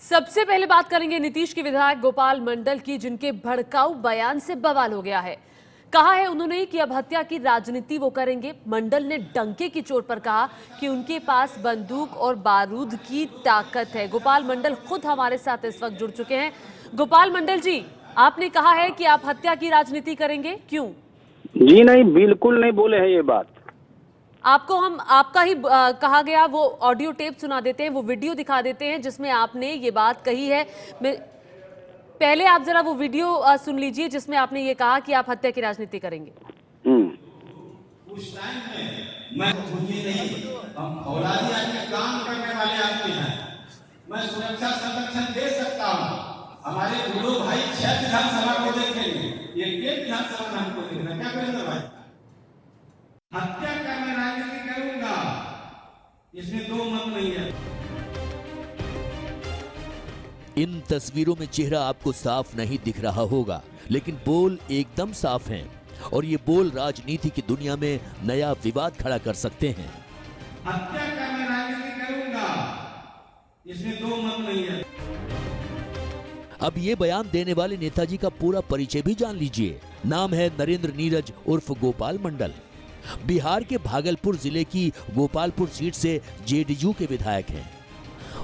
सबसे पहले बात करेंगे नीतीश के विधायक गोपाल मंडल की, जिनके भड़काऊ बयान से बवाल हो गया है। कहा है उन्होंने कि अब हत्या की राजनीति वो करेंगे। मंडल ने डंके की चोट पर कहा कि उनके पास बंदूक और बारूद की ताकत है। गोपाल मंडल खुद हमारे साथ इस वक्त जुड़ चुके हैं। गोपाल मंडल जी, आपने कहा है कि आप हत्या की राजनीति करेंगे, क्यों? जी नहीं, बिल्कुल नहीं बोले हैं ये बात। आपको हम आपका ही कहा गया वो ऑडियो टेप सुना देते हैं, वो वीडियो दिखा देते हैं जिसमें आपने ये बात कही है। पहले आप जरा वो वीडियो सुन लीजिए जिसमें आपने ये कहा कि आप हत्या की राजनीति करेंगे। उस टाइम में मैं खुद ही नहीं, हम फौलादी आदमी काम करने वाले आदमी हैं। मैं सुरक्षा संरक्षण दे सकता हूँ। हमारे दोनों भाई 6 विधानसभा को देखेंगे, ये विधानसभा में हमको देखना, क्या करेंगे भाई? हत्या करने राजनीति करूंगा, इसमें दो मत नहीं है। इन तस्वीरों में चेहरा आपको साफ नहीं दिख रहा होगा, लेकिन बोल एकदम साफ हैं और ये बोल राजनीति की दुनिया में नया विवाद खड़ा कर सकते हैं। हत्या करने राजनीति करूंगा, इसमें दो मत नहीं है। अब ये बयान देने वाले नेताजी का पूरा परिचय भी जान लीजिए। नाम है नरेंद्र नीरज उर्फ गोपाल मंडल। बिहार के भागलपुर जिले की गोपालपुर सीट से जेडीयू के विधायक हैं।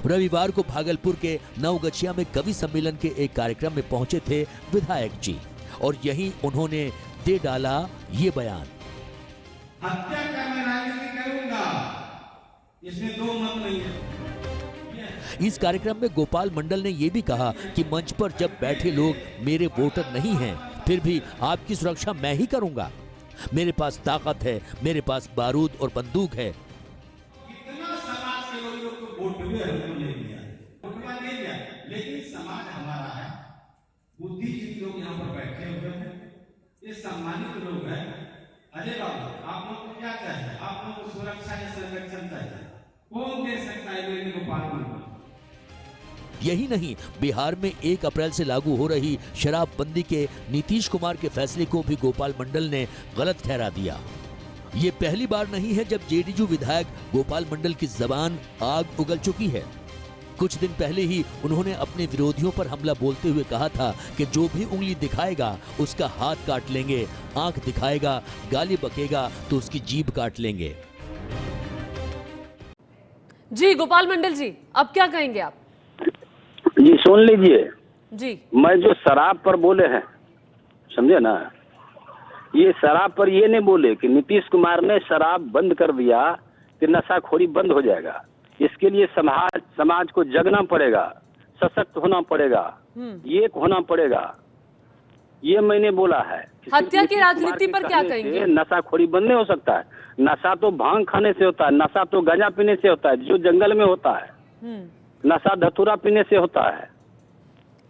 रविवार को भागलपुर के नवगछिया में कवि सम्मेलन के एक कार्यक्रम में पहुंचे थे विधायक जी, और यहीं उन्होंने दे डाला ये बयान। हत्या करने राजनीति करूंगा, इसमें दो मत नहीं है। इस कार्यक्रम में गोपाल मंडल ने यह भी कहा कि मंच पर जब बैठे लोग मेरे वोटर नहीं हैं, फिर भी आपकी सुरक्षा मैं ही करूंगा। मेरे पास ताकत है, मेरे पास बारूद और बंदूक है। इतना समाज के लोगों को वोट भी हमने ले लिया, वोटवा ले लिया, लेकिन समाज हमारा है। बुद्धिजीवी लोग यहाँ पर बैठे हुए हैं, ये सम्मानित लोग हैं। अरे बाबू, आप लोग को क्या चाहिए? आप लोग को सुरक्षा या संरक्षण चाहिए? कौन दे सकता है मेरे गोपाल मंडल? यही नहीं, बिहार में 1 अप्रैल से लागू हो रही शराबबंदी के नीतीश कुमार के फैसले को भी गोपाल मंडल ने गलत ठहरा दिया। ये पहली बार नहीं है जब जेडीयू विधायक गोपाल मंडल की जबान आग उगल चुकी है। कुछ दिन पहले ही उन्होंने अपने विरोधियों पर हमला बोलते हुए कहा था कि जो भी उंगली दिखाएगा उसका हाथ काट लेंगे, आंख दिखाएगा, गाली बकेगा तो उसकी जीभ काट लेंगे। जी गोपाल मंडल जी, अब क्या कहेंगे आप? जी सुन लीजिए जी, मैं जो शराब पर बोले हैं, समझे ना, ये शराब पर ये नहीं बोले कि नीतीश कुमार ने शराब बंद कर दिया कि नशाखोरी बंद हो जाएगा। इसके लिए समाज को जगना पड़ेगा, सशक्त होना पड़ेगा, एक होना पड़ेगा, ये मैंने बोला है। हत्या की राजनीति पर क्या कहेंगे? नशाखोरी बंद नहीं हो सकता है। नशा तो भांग खाने से होता है, नशा तो गांजा पीने से होता है, जो जंगल में होता है। नशा धतूरा पीने से होता है।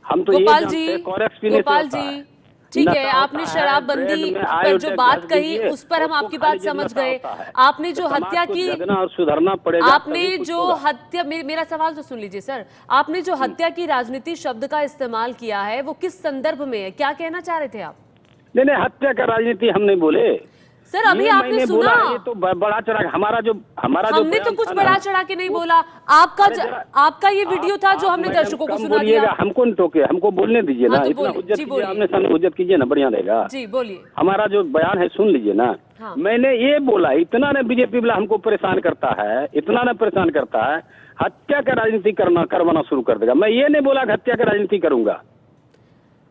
हम तो गोपाल ये जी, कोरेक्स पीने गोपाल से होता जी, है। ठीक है, आपने शराबबंदी पर जो बात कही उस पर हम आपकी बात समझ गए। आपने जो हत्या की, और सुधरना पड़ेगा। आपने जो हत्या, मेरा सवाल तो सुन लीजिए सर। आपने जो हत्या की राजनीति शब्द का इस्तेमाल किया है वो किस संदर्भ में है? क्या कहना चाह रहे थे आप? नहीं, हत्या का राजनीति हम नहीं बोले सर। अभी आपने सुना, ये तो बड़ा चढ़ा हमारा जो हमने तो कुछ बड़ा चढ़ा के नहीं बोला। आपका ये वीडियो था जो हमने दर्शकों को सुना दिया। हमको नहीं टोके, हमको बोलने दीजिए ना। इतना आमने सामने हुज्जत कीजिए ना, बढ़िया रहेगा। जी बोलिए। हमारा जो बयान है सुन लीजिए ना। हाँ। मैंने ये बोला, इतना ने बीजेपी वाला हमको परेशान करता है, इतना ने परेशान करता है, हत्या का राजनीति करवाना शुरू कर देगा। मैं ये नहीं बोला कि हत्या का राजनीति करूंगा।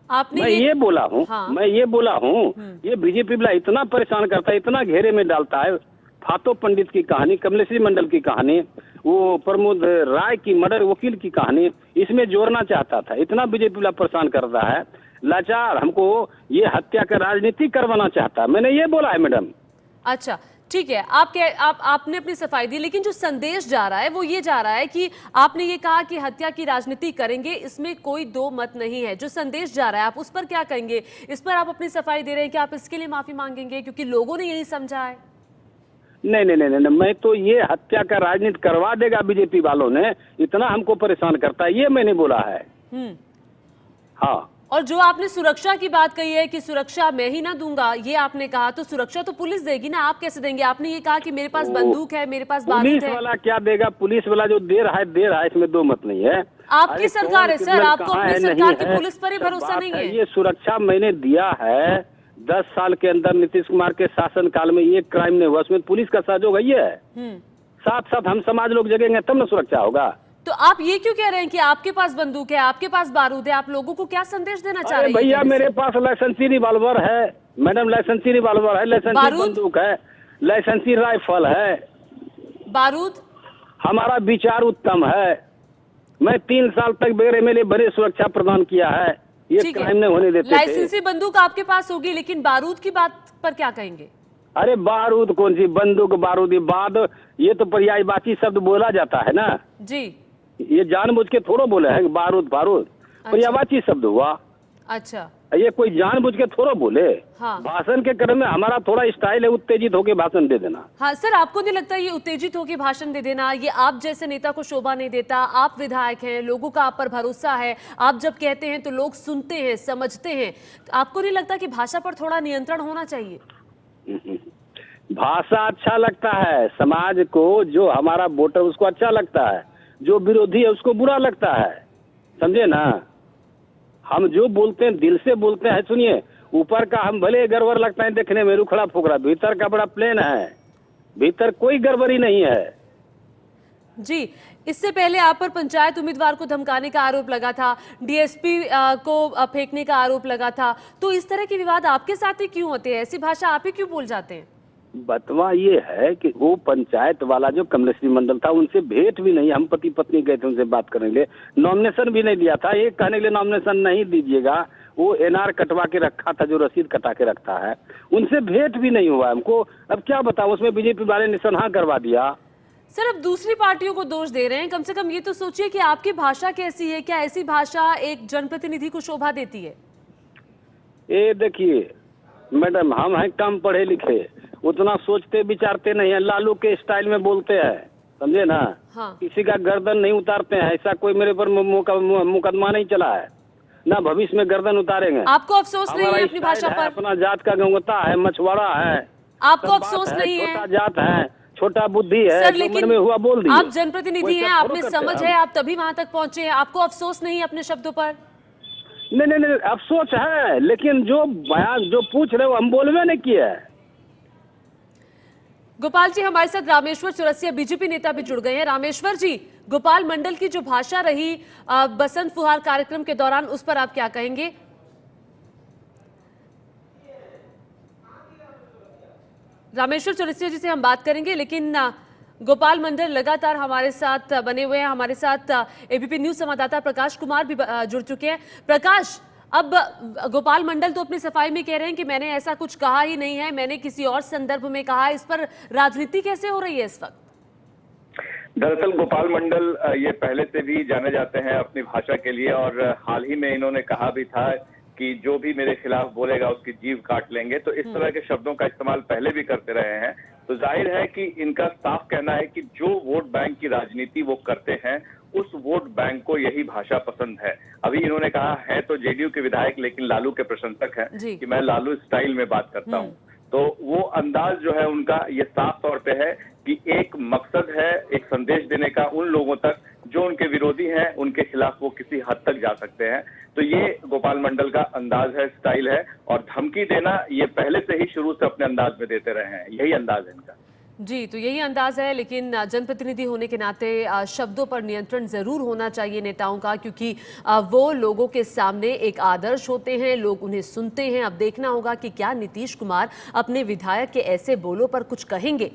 आपने मैं ये बोला हूँ, हाँ। मैं ये बोला हूँ, ये बीजेपी वाला इतना परेशान करता है, इतना घेरे में डालता है। फातो पंडित की कहानी, कमलेश्वरी मंडल की कहानी, वो प्रमोद राय की मर्डर वकील की कहानी, इसमें जोड़ना चाहता था। इतना बीजेपी वाला परेशान कर रहा है, लाचार, हमको ये हत्या का राजनीति करवाना चाहता है। मैंने ये बोला है मैडम। अच्छा ठीक है, आपने अपनी सफाई दी, लेकिन जो संदेश जा रहा है वो ये जा रहा है कि आपने ये कहा कि हत्या की राजनीति करेंगे, इसमें कोई दो मत नहीं है। जो संदेश जा रहा है आप उस पर क्या कहेंगे? इस पर आप अपनी सफाई दे रहे हैं कि आप इसके लिए माफी मांगेंगे क्योंकि लोगों ने यही समझा है? नहीं, मैं तो ये हत्या का राजनीति करवा देगा बीजेपी वालों ने, इतना हमको परेशान करता है, ये मैंने बोला है। हाँ। और जो आपने सुरक्षा की बात कही है कि सुरक्षा मैं ही ना दूंगा, ये आपने कहा, तो सुरक्षा तो पुलिस देगी ना, आप कैसे देंगे? आपने ये कहा कि मेरे पास बंदूक है, मेरे पास बारूद पुलिस है। वाला क्या देगा? पुलिस वाला जो दे रहा है, इसमें दो मत नहीं है। आपकी अरे सरकार है कौन सर, कितना आपको कहाँ अपनी है, सरकार नहीं की है, पुलिस पर ही सब भरोसा बात नहीं है। है। ये सुरक्षा मैंने दिया है 10 साल के अंदर नीतीश कुमार के शासन काल में ये क्राइम नहीं हुआ, उसमें पुलिस का सहयोग है। साथ साथ हम समाज लोग जगेंगे तब ना सुरक्षा होगा। तो आप ये क्यों कह रहे हैं कि आपके पास बंदूक है, आपके पास बारूद है? आप लोगों को क्या संदेश देना चाह अरे रहे हैं? भैया मेरे पास लाइसेंसी रिवॉल्वर है मैडम, लाइसेंसी रिवॉल्वर है, लाइसेंसी बारूद? बंदूक है, लाइसेंसी राइफल है। बारूद? हमारा विचार उत्तम है। मैं 3 साल तक मेरे मेरे बड़े सुरक्षा प्रदान किया है, ये ठीक क्राइम नहीं होने है, देते थे। लाइसेंसी बंदूक आपके पास होगी, लेकिन बारूद की बात पर क्या कहेंगे? अरे बारूद कौन सी बंदूक, बारूद ये तो पर्यायवाची शब्द बोला जाता है ना, जी। ये जानबूझ के थोड़ा बोले हैं बारूद बारूद, पर्यायवाची शब्द हुआ। अच्छा। ये कोई जानबूझ के थोड़ा बोले। हाँ। भाषण के क्रम में हमारा थोड़ा स्टाइल है उत्तेजित होकर भाषण दे देना। हाँ सर, आपको नहीं लगता ये उत्तेजित होकर भाषण दे देना, ये आप जैसे नेता को शोभा नहीं देता? आप विधायक हैं, लोगों का आप पर भरोसा है, आप जब कहते हैं तो लोग सुनते हैं, समझते हैं। आपको नहीं लगता कि भाषा पर थोड़ा नियंत्रण होना चाहिए? भाषा अच्छा लगता है समाज को, जो हमारा वोटर उसको अच्छा लगता है, जो विरोधी है उसको बुरा लगता है, समझे ना। हम जो बोलते हैं दिल से बोलते हैं। सुनिए, ऊपर का हम भले गड़बड़ लगता है देखने में, रुखड़ा फुकड़ा, भीतर का बड़ा प्लेन है, भीतर कोई गड़बड़ी नहीं है। जी, इससे पहले आप पर पंचायत उम्मीदवार को धमकाने का आरोप लगा था, डीएसपी को फेंकने का आरोप लगा था, तो इस तरह के विवाद आपके साथ ही क्यों होते हैं? ऐसी भाषा आप ही क्यों बोल जाते हैं? बतवा ये है कि वो पंचायत वाला जो कमलेश्वरी मंडल था, उनसे भेंट भी नहीं, हम पति पत्नी गए थे उनसे बात करने के लिए, नॉमिनेशन भी नहीं दिया था। एक कहने के लिए नॉमिनेशन नहीं दीजिएगा, वो एनआर कटवा के रखा था, जो रसीद कटा के रखता है, उनसे भेंट भी नहीं हुआ हमको। अब क्या बताओ, उसमें बीजेपी वाले निशाना करवा दिया। सर, अब दूसरी पार्टियों को दोष दे रहे हैं, कम से कम ये तो सोचिए कि आपकी भाषा कैसी है, क्या ऐसी भाषा एक जनप्रतिनिधि को शोभा देती है? ये देखिए मैडम, हम हैं कम पढ़े लिखे, उतना सोचते विचारते नहीं है, लालू के स्टाइल में बोलते हैं, समझे ना। हाँ। किसी का गर्दन नहीं उतारते हैं, ऐसा कोई मेरे पर मुकदमा नहीं चला है, ना भविष्य में गर्दन उतारेंगे। आपको अफसोस नहीं है अपनी भाषा पर? अपना जात का गंगोता है, मछुआरा है, आपको अफसोस नहीं है? छोटा जात है, छोटा बुद्धि है, सर, जो लेकिन मन में हुआ बोल दिया। आप जनप्रतिनिधि हैं, आप में समझ है, आप तभी वहां तक पहुंचे हैं, आपको अफसोस नहीं है अपने शब्दों पर? नहीं, अफसोस है, लेकिन जो बयान जो पूछ रहे हो हम बोलवे नहीं किए। गोपाल जी, हमारे साथ रामेश्वर चौरसिया बीजेपी नेता भी जुड़ गए हैं। रामेश्वर जी, गोपाल मंडल की जो भाषा रही बसंत फुहार कार्यक्रम के दौरान, उस पर आप क्या कहेंगे? रामेश्वर चौरसिया जी से हम बात करेंगे, लेकिन गोपाल मंडल लगातार हमारे साथ बने हुए हैं। हमारे साथ एबीपी न्यूज संवाददाता प्रकाश कुमार भी जुड़ चुके हैं। प्रकाश, अब गोपाल मंडल तो अपनी सफाई में कह रहे हैं कि मैंने ऐसा कुछ कहा ही नहीं है, मैंने किसी और संदर्भ में कहा। इस पर राजनीति कैसे हो रही है इस वक्त? दरअसल गोपाल मंडल ये पहले से भी जाने जाते हैं अपनी भाषा के लिए, और हाल ही में इन्होंने कहा भी था कि जो भी मेरे खिलाफ बोलेगा उसकी जीभ काट लेंगे। तो इस तरह के शब्दों का इस्तेमाल पहले भी करते रहे हैं। तो जाहिर है कि इनका साफ कहना है कि जो वोट बैंक की राजनीति वो करते हैं, उस वोट बैंक को यही भाषा पसंद है। अभी इन्होंने कहा है तो जेडीयू के विधायक, लेकिन लालू के प्रशंसक हैं कि मैं लालू स्टाइल में बात करता हूं। तो वो अंदाज जो है उनका, ये साफ तौर पे है कि एक मकसद है एक संदेश देने का उन लोगों तक जो उनके विरोधी हैं, उनके खिलाफ वो किसी हद तक जा सकते हैं। तो ये गोपाल मंडल का अंदाज है, स्टाइल है, और धमकी देना ये पहले से ही शुरू से अपने अंदाज में देते रहे हैं, यही अंदाज है इनका। जी, तो यही अंदाज है, लेकिन जनप्रतिनिधि होने के नाते शब्दों पर नियंत्रण जरूर होना चाहिए नेताओं का, क्योंकि वो लोगों के सामने एक आदर्श होते हैं, लोग उन्हें सुनते हैं। अब देखना होगा कि क्या नीतीश कुमार अपने विधायक के ऐसे बोलों पर कुछ कहेंगे।